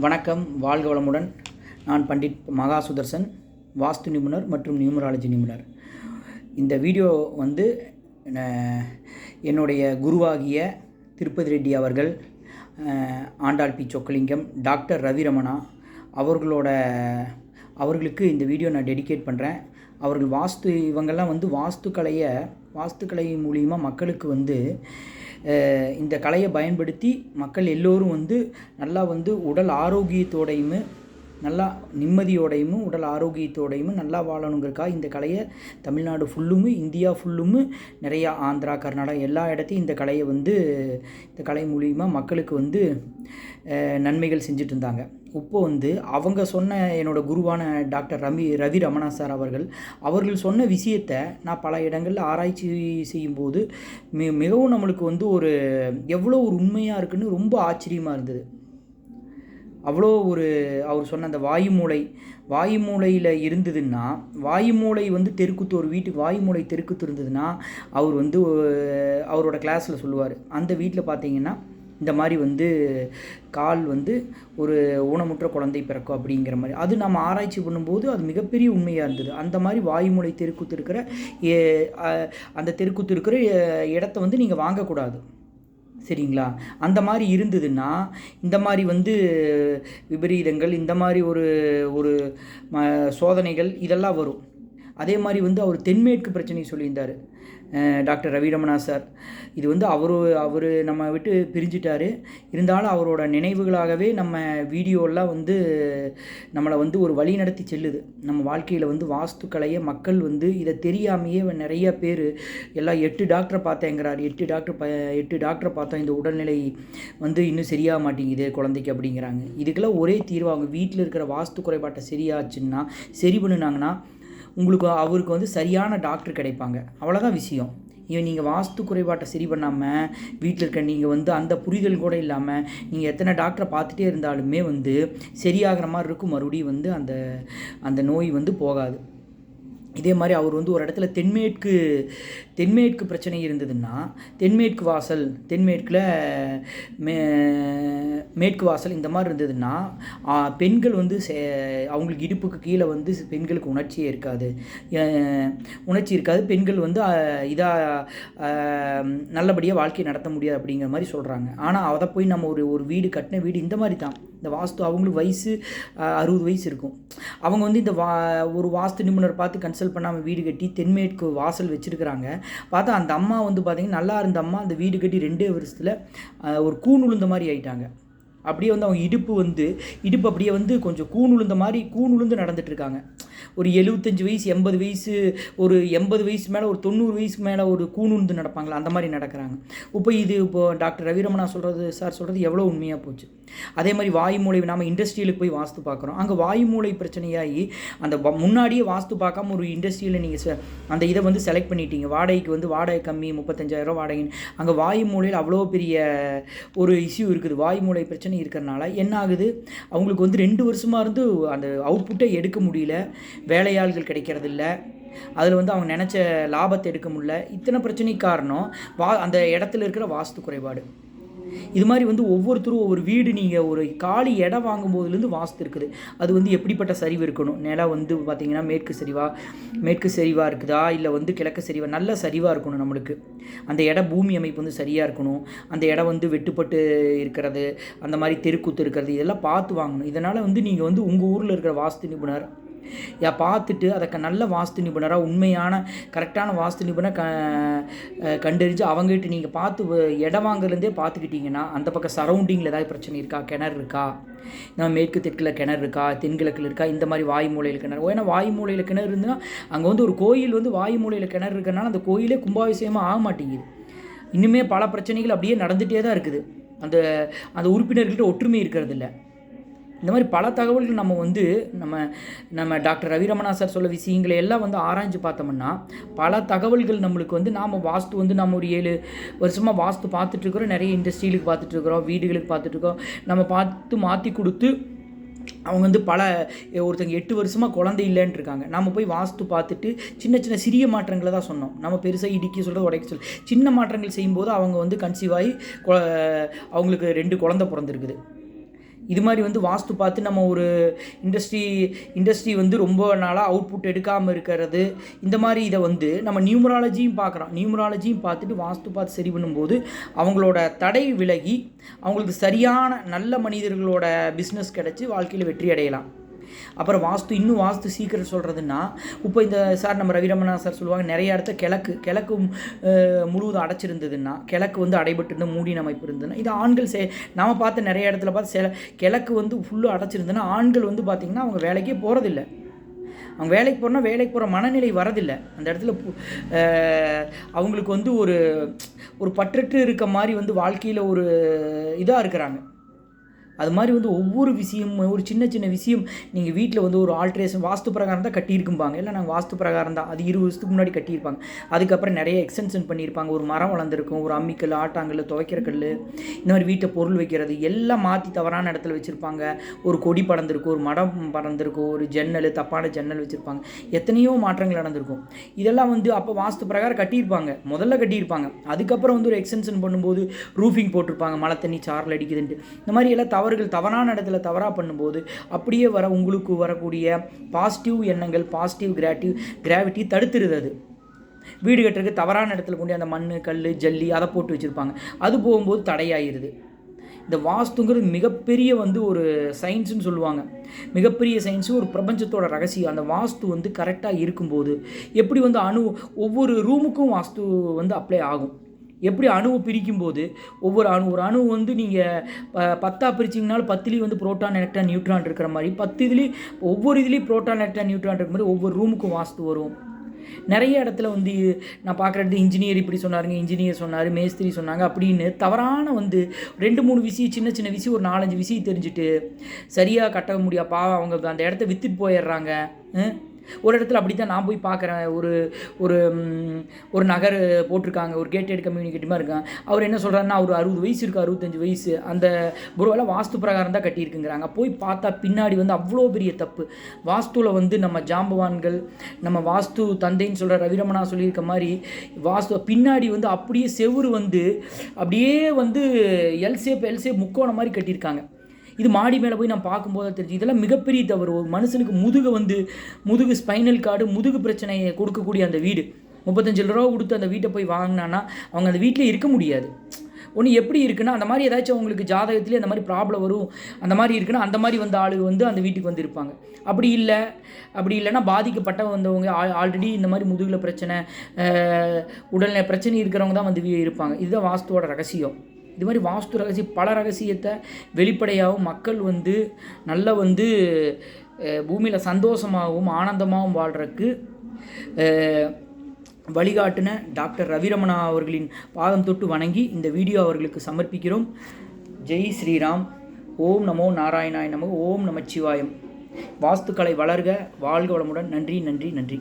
வணக்கம், வாழ்க வளமுடன். நான் பண்டிட் மகா சுதர்சன், வாஸ்து நிபுணர் மற்றும் நியூமராலஜி நிபுணர். இந்த வீடியோ வந்து என்னுடைய குருவாகிய திருப்பதி ரெட்டி அவர்கள், ஆண்டாள் பி சொக்கலிங்கம், டாக்டர் ரவிரமணா அவர்களுக்கு இந்த வீடியோ நான் டெடிகேட் பண்ணுறேன். அவர்கள் இவங்கெல்லாம் வந்து வாஸ்துக்கலை மூலிமா மக்களுக்கு வந்து இந்த கலையை பயன்படுத்தி மக்கள் எல்லோரும் வந்து நல்லா வந்து உடல் ஆரோக்கியத்தோடையும் நல்லா நிம்மதியோடையும் உடல் ஆரோக்கியத்தோடையும் நல்லா வாழணுங்கிறக்காக இந்த கலையை தமிழ்நாடு ஃபுல்லும் இந்தியா ஃபுல்லும் நிறையா ஆந்திரா கர்நாடகா எல்லா இடத்தையும் இந்த கலை மூலிமா மக்களுக்கு வந்து நன்மைகள் செஞ்சுட்டு இருந்தாங்க. இப்போ வந்து அவங்க சொன்ன என்னோடய குருவான டாக்டர் ரவி ரமணா சார் அவர்கள் சொன்ன விஷயத்தை நான் பல இடங்களில் ஆராய்ச்சி செய்யும்போது மிகவும் நம்மளுக்கு வந்து எவ்வளோ ஒரு உண்மையாக இருக்குன்னு ரொம்ப ஆச்சரியமாக இருந்தது. அவ்வளோ அவர் சொன்ன அந்த வாயு மூளையில் இருந்ததுன்னா, வாயு மூளை வந்து தெருக்குத்து, ஒரு வீட்டுக்கு வாயு மூளை தெருக்குத்து இருந்ததுன்னா அவர் வந்து அவரோட கிளாஸில் சொல்லுவார், அந்த வீட்டில் பார்த்தீங்கன்னா இந்த மாதிரி வந்து கால் வந்து ஒரு ஊனமுற்ற குழந்தை பிறக்கும் அப்படிங்கிற மாதிரி. அது நம்ம ஆராய்ச்சி பண்ணும்போது அது மிகப்பெரிய உண்மையாக இருந்தது. அந்த மாதிரி வாயுமூலை தெருக்குத்து இருக்கிற இடத்த வந்து நீங்கள் வாங்கக்கூடாது, சரிங்களா? அந்த மாதிரி இருந்ததுன்னா இந்த மாதிரி வந்து விபரீதங்கள், இந்த மாதிரி ஒரு சோதனைகள் இதெல்லாம் வரும். அதே மாதிரி வந்து அவர் தென்மேற்கு பிரச்சனை சொல்லியிருந்தார் டாக்டர் ரவிரமணா சார். இது வந்து அவர் நம்ம விட்டு பிரிஞ்சிட்டார். இருந்தாலும் அவரோட நினைவுகளாகவே நம்ம வீடியோலாம் வந்து நம்மளை வந்து ஒரு வழி நடத்தி செல்லுது. நம்ம வாழ்க்கையில் வந்து வாஸ்துக்கலையை மக்கள் வந்து இதை தெரியாமையே நிறைய பேர் எல்லாம் 8 டாக்டரை பார்த்தேங்கிறார். 8 டாக்டரை பார்த்தோம், இந்த உடல்நிலை வந்து இன்னும் சரியாக மாட்டேங்குது குழந்தைக்கு அப்படிங்கிறாங்க. இதுக்கெல்லாம் ஒரே தீர்வு, அவங்க வீட்டில் இருக்கிற வாஸ்து குறைபாட்டை சரியாச்சுன்னா, சரி பண்ணினாங்கன்னா அவருக்கு வந்து சரியான டாக்டர் கிடைப்பாங்க. அவ்வளோதான் விஷயம். நீங்கள் வாஸ்து குறைபாட்டை சரி பண்ணாமல் வீட்டில் இருக்க நீங்கள் வந்து அந்த புரிதல் கூட இல்லாமல் நீங்கள் எத்தனை டாக்டரை பார்த்துட்டே இருந்தாலுமே வந்து சரியாகிற மாதிரி இருக்கும். மறுபடியும் வந்து அந்த நோய் வந்து போகாது. இதே மாதிரி அவர் வந்து ஒரு இடத்துல தென்மேற்கு பிரச்சனை இருந்ததுன்னா, தென்மேற்கில் மேற்கு வாசல் இந்த மாதிரி இருந்ததுன்னா, பெண்கள் வந்து அவங்களுக்கு இடுப்புக்கு கீழே வந்து பெண்களுக்கு உணர்ச்சி இருக்காது. பெண்கள் வந்து நல்லபடியாக வாழ்க்கையை நடத்த முடியாது அப்படிங்கிற மாதிரி சொல்கிறாங்க. ஆனால் அதை போய் நம்ம ஒரு வீடு கட்டின வீடு இந்த மாதிரி தான். இந்த வாஸ்து அவங்களுக்கு வயசு 60 வயசு இருக்கும். அவங்க வந்து ஒரு வாஸ்து நிபுணர் பார்த்து கன்சல்ட் பண்ணாமல் வீடு கட்டி தென்மேற்கு வாசல் வச்சுருக்கிறாங்க. பார்த்தா அந்த அம்மா வந்து பார்த்திங்கன்னா நல்லா இருந்த அம்மா அந்த வீடு கட்டி 2 வருஷத்தில் ஒரு கூன் உளுந்த மாதிரி ஆயிட்டாங்க. அப்படியே வந்து அவங்க இடுப்பு அப்படியே வந்து கொஞ்சம் கூன் உளுந்து நடந்துட்டுருக்காங்க. ஒரு 75 வயசு 80 வயசு, ஒரு 80 வயசு மேலே, ஒரு 90 வயசுக்கு மேலே ஒரு கூணுந்து நடப்பாங்களா, அந்த மாதிரி நடக்கிறாங்க. இப்போ டாக்டர் ரவிரமணா சொல்கிறது எவ்வளோ உண்மையாக போச்சு. அதே மாதிரி வாயு மூளை, நாம் இண்டஸ்ட்ரியிலுக்கு போய் வாஸ்து பார்க்குறோம். அங்கே வாயு மூளை பிரச்சனையாகி அந்த முன்னாடியே வாஸ்து பார்க்காம ஒரு இண்டஸ்ட்ரியில் நீங்கள் அந்த இதை வந்து செலக்ட் பண்ணிட்டீங்க. வாடகை கம்மி, 35,000 வாடகை. அங்கே வாயு மூலையில் அவ்வளோ பெரிய ஒரு இஷ்யூ இருக்குது. வாயு மூளை பிரச்சனை இருக்கிறனால என்ன ஆகுது, அவங்களுக்கு வந்து 2 வருஷமாக இருந்து அந்த அவுட்புட்டை எடுக்க முடியல, வேலையாள்கள் கிடைக்கிறதில்ல, அதில் வந்து அவங்க நினச்ச லாபத்தை எடுக்க முடியல. இத்தனை பிரச்சனைக்கு காரணம் அந்த இடத்துல இருக்கிற வாஸ்து குறைபாடு. இது மாதிரி வந்து ஒவ்வொருத்தரும் ஒவ்வொரு வீடு, நீங்கள் ஒரு காலி இடம் வாங்கும்போதுலேருந்து வாஸ்து இருக்குது. அது வந்து எப்படிப்பட்ட சரிவு இருக்கணும், நிலம் வந்து பார்த்திங்கன்னா மேற்கு சரிவாக இருக்குதா, இல்லை வந்து கிழக்கு சரிவாக, நல்ல சரிவாக இருக்கணும் நம்மளுக்கு. அந்த இடம் பூமி அமைப்பு வந்து சரியாக இருக்கணும். அந்த இடம் வந்து வெட்டுப்பட்டு இருக்கிறது, அந்த மாதிரி தெருக்கூத்து இருக்கிறது, இதெல்லாம் பார்த்து வாங்கணும். இதனால் வந்து நீங்கள் வந்து உங்கள் ஊரில் இருக்கிற வாஸ்து நிபுணர் பார்த்துட்டு அதற்கு நல்ல வாஸ்து நிபுணராக, உண்மையான கரெக்டான வாஸ்து நிபுணர் கண்டறிஞ்சு அவங்ககிட்ட நீங்கள் பார்த்து இடம் வாங்குறதுலேருந்தே பார்த்துக்கிட்டிங்கன்னா, அந்த பக்கம் சரௌண்டிங்கில் ஏதாவது பிரச்சனை இருக்கா, கிணறு இருக்கா, நம்ம மேற்கு தெற்கில் கிணறு இருக்கா, தென்கிழக்கில் இருக்கா, இந்த மாதிரி வாயு மூலையில் கிணறு. ஏன்னா வாயு மூலையில் கிணறு இருந்துன்னா அங்கே வந்து ஒரு கோயில் வந்து வாயு மூலையில் கிணறு இருக்கிறனால அந்த கோயிலே கும்பாபிஷேகமாக ஆக மாட்டேங்குது. இன்னுமே பல பிரச்சனைகள் அப்படியே நடந்துகிட்டே தான் இருக்குது. அந்த உறுப்பினர்கள்ட்ட ஒற்றுமை இருக்கிறது இல்லை. இந்த மாதிரி பல தகவல்கள் நம்ம வந்து நம்ம டாக்டர் ரவிரமணா சார் சொல்ல விஷயங்களை எல்லாம் வந்து ஆராய்ஞ்சு பார்த்தோம்னா பல தகவல்கள் நம்மளுக்கு வந்து நாம் வாஸ்து வந்து நம்ம ஒரு 7 வருஷமாக வாஸ்து பார்த்துட்ருக்குறோம். நிறைய இண்டஸ்ட்ரியிலுக்கு பார்த்துட்ருக்குறோம், வீடுகளுக்கு பார்த்துட்ருக்கோம். நம்ம பார்த்து மாற்றி கொடுத்து அவங்க வந்து ஒருத்தங்க 8 வருஷமாக குழந்தை இல்லைன்னு இருக்காங்க. நம்ம போய் வாஸ்து பார்த்துட்டு சின்ன சிறிய மாற்றங்களை தான் சொன்னோம். நம்ம பெருசாக இடிக்க சொல்கிறது உடைக்க சொல்ல சின்ன மாற்றங்கள் செய்யும்போது அவங்க வந்து கன்சீவ் ஆகி அவங்களுக்கு 2 குழந்தை பிறந்திருக்குது. இது மாதிரி வந்து வாஸ்து பார்த்து நம்ம ஒரு இண்டஸ்ட்ரி வந்து ரொம்ப நாளாக அவுட்புட் எடுக்காமல் இருக்கிறது, இந்த மாதிரி இதை வந்து நம்ம நியூமராலஜியும் பார்க்குறோம். நியூமராலஜியும் பார்த்துட்டு வாஸ்து பார்த்து சரி பண்ணும்போது அவங்களோட தடை விலகி அவங்களுக்கு சரியான நல்ல மனிதர்களோட பிஸ்னஸ் கிடச்சி வாழ்க்கையில் வெற்றி அடையலாம். அப்புறம் இன்னும் வாஸ்து சீக்கிரம் சொல்கிறதுன்னா, இப்போ இந்த சார் நம்ம ரவிரமணா சார் சொல்லுவாங்க, நிறைய இடத்த கிழக்கு முழுவதும் அடைச்சிருந்ததுன்னா, கிழக்கு வந்து அடைபட்டு மூடின அமைப்பு இருந்ததுன்னா, இது ஆண்கள் நாம் பார்த்த நிறைய இடத்துல பார்த்து கிழக்கு வந்து ஃபுல்லாக அடைச்சிருந்ததுன்னா ஆண்கள் வந்து பார்த்திங்கன்னா அவங்க வேலைக்கே போகிறதில்ல. அவங்க வேலைக்கு போகிற மனநிலை வரதில்லை. அந்த இடத்துல அவங்களுக்கு வந்து ஒரு பற்றற்று இருக்க மாதிரி வந்து வாழ்க்கையில் ஒரு இதாக இருக்கிறாங்க. அது மாதிரி வந்து ஒவ்வொரு விஷயம், ஒரு சின்ன விஷயம் நீங்கள் வீட்டில் வந்து ஒரு ஆல்ட்ரேஷன் வாஸ்து பிரகாரம் தான் கட்டியிருக்கும்பாங்க. இல்லை நாங்கள் வாஸ்து பிரகாரம் தான், அது 20 வருஷத்துக்கு முன்னாடி கட்டியிருப்பாங்க. அதுக்கப்புறம் நிறைய எக்ஸ்டென்ஷன் பண்ணியிருப்பாங்க. ஒரு மரம் வளர்ந்துருக்கும், ஒரு அம்மிக்கல், ஆட்டாங்கல், துவைக்கிற கல், இந்த மாதிரி வீட்டை பொருள் வைக்கிறது எல்லாம் மாற்றி தவறான இடத்துல வச்சுருப்பாங்க. ஒரு கொடி பறந்துருக்கும், ஒரு மடம் பறந்துருக்கும், ஒரு ஜன்னல், தப்பான ஜன்னல் வச்சுருப்பாங்க. எத்தனையோ மாற்றங்கள் நடந்திருக்கும். இதெல்லாம் வந்து அப்போ வாஸ்து பிரகாரம் முதல்ல கட்டியிருப்பாங்க. அதுக்கப்புறம் வந்து ஒரு எக்ஸ்டென்ஷன் பண்ணும்போது ரூஃபிங் போட்டிருப்பாங்க, மழை தண்ணி சாரல் அடிக்குதுன்ட்டு. இந்த மாதிரி எல்லாம் தவறான இடத்துல தவறாக பண்ணும்போது அப்படியே உங்களுக்கு வரக்கூடிய பாசிட்டிவ் எண்ணங்கள், பாசிட்டிவ் கிராவிட்டி தடுத்துருது. அது வீடு கட்டுறதுக்கு தவறான இடத்துல கொண்டு அந்த மண், கல், ஜல்லி அதை போட்டு வச்சுருப்பாங்க. அது போகும்போது தடையாயிருது. இந்த வாஸ்துங்கிறது மிகப்பெரிய வந்து ஒரு சயின்ஸுன்னு சொல்லுவாங்க. மிகப்பெரிய சயின்ஸு, ஒரு பிரபஞ்சத்தோட ரகசியம். அந்த வாஸ்து வந்து கரெக்டாக இருக்கும்போது எப்படி வந்து ஒவ்வொரு ரூமுக்கும் வாஸ்து வந்து அப்ளை ஆகும். எப்படி அணுவை பிரிக்கும்போது ஒரு அணு வந்து நீங்கள் 10 பிரிச்சிங்கனாலும் 10 வந்து புரோட்டான், எலக்ட்ரான், நியூட்ரான் இருக்கிற மாதிரி 10 இதுலேயும் ஒவ்வொரு இதுலேயும் புரோட்டான், எலக்ட்ரான், நியூட்ரான் இருக்கிற மாதிரி ஒவ்வொரு ரூமுக்கும் வாஸ்து வரும். நிறைய இடத்துல வந்து நான் பார்க்குறது இன்ஜினியர் இப்படி சொன்னாருங்க, இன்ஜினியர் சொன்னார், மேஸ்திரி சொன்னாங்க அப்படின்னு தவறான வந்து 2-3 விஷயம், சின்ன விஷயம், ஒரு 4-5 விஷயம் தெரிஞ்சுட்டு சரியாக கட்ட முடியாப்பா அவங்க அந்த இடத்த விற்றுட்டு போயிடுறாங்க. ஒரு இடத்துல அப்படி தான் நான் போய் பார்க்குறேன். ஒரு நகர் போட்டிருக்காங்க, ஒரு கேட்டட் கம்யூனிகேட்டிவ் மாதிரி இருக்கான். அவர் என்ன சொல்கிறாருன்னா, ஒரு 60 வயசு இருக்குது, 65 வயசு, அந்த புரோவெல்லாம் வாஸ்து பிரகாரம் தான் கட்டியிருக்குங்கிறாங்க. போய் பார்த்தா பின்னாடி வந்து அவ்வளோ பெரிய தப்பு. வாஸ்துவில் வந்து நம்ம ஜாம்பவான்கள், நம்ம வாஸ்து தந்தைன்னு சொல்கிற ரவிரமணா சொல்லியிருக்க மாதிரி வாஸ்து பின்னாடி வந்து அப்படியே செவுறு வந்து அப்படியே வந்து எல் ஷேப் முக்கோணம் மாதிரி கட்டியிருக்காங்க. இது மாடி மேலே போய் நான் பார்க்கும்போது தெரிஞ்சு இதெல்லாம் மிகப்பெரிய தவறு. ஒரு மனுஷனுக்கு முதுகு ஸ்பைனல் கார்டு, முதுகு பிரச்சனையை கொடுக்கக்கூடிய அந்த வீடு 35 ரூபா கொடுத்து அந்த வீட்டை போய் வாங்கினான்னா அவங்க அந்த வீட்டில் இருக்க முடியாது. ஒன்று எப்படி இருக்குன்னா, அந்த மாதிரி ஏதாச்சும் அவங்களுக்கு ஜாதகத்துலேயே அந்த மாதிரி ப்ராப்ளம் வரும், அந்த மாதிரி இருக்குன்னா அந்த மாதிரி வந்த ஆளு வந்து அந்த வீட்டுக்கு வந்து இருப்பாங்க. அப்படி இல்லைன்னா பாதிக்கப்பட்ட வந்தவங்க ஆல்ரெடி இந்த மாதிரி முதுகில் பிரச்சனை, உடல்நிலை பிரச்சனை இருக்கிறவங்க தான் வந்து இருப்பாங்க. இதுதான் வாஸ்துவோட ரகசியம். இது மாதிரி வாஸ்து ரகசியம், பல ரகசியத்தை வெளிப்படையாகவும் மக்கள் வந்து நல்ல வந்து பூமியில் சந்தோஷமாகவும் ஆனந்தமாகவும் வாழ்கிறதுக்கு வழிகாட்டின டாக்டர் ரவிரமணா அவர்களின் பாதம் தொட்டு வணங்கி இந்த வீடியோ அவர்களுக்கு சமர்ப்பிக்கிறோம். ஜெய் ஸ்ரீராம். ஓம் நமோ நாராயணாய நமோ. ஓம் நமச்சிவாயம். வாஸ்துக்கலை வளர்க, வாழ்க வளமுடன். நன்றி.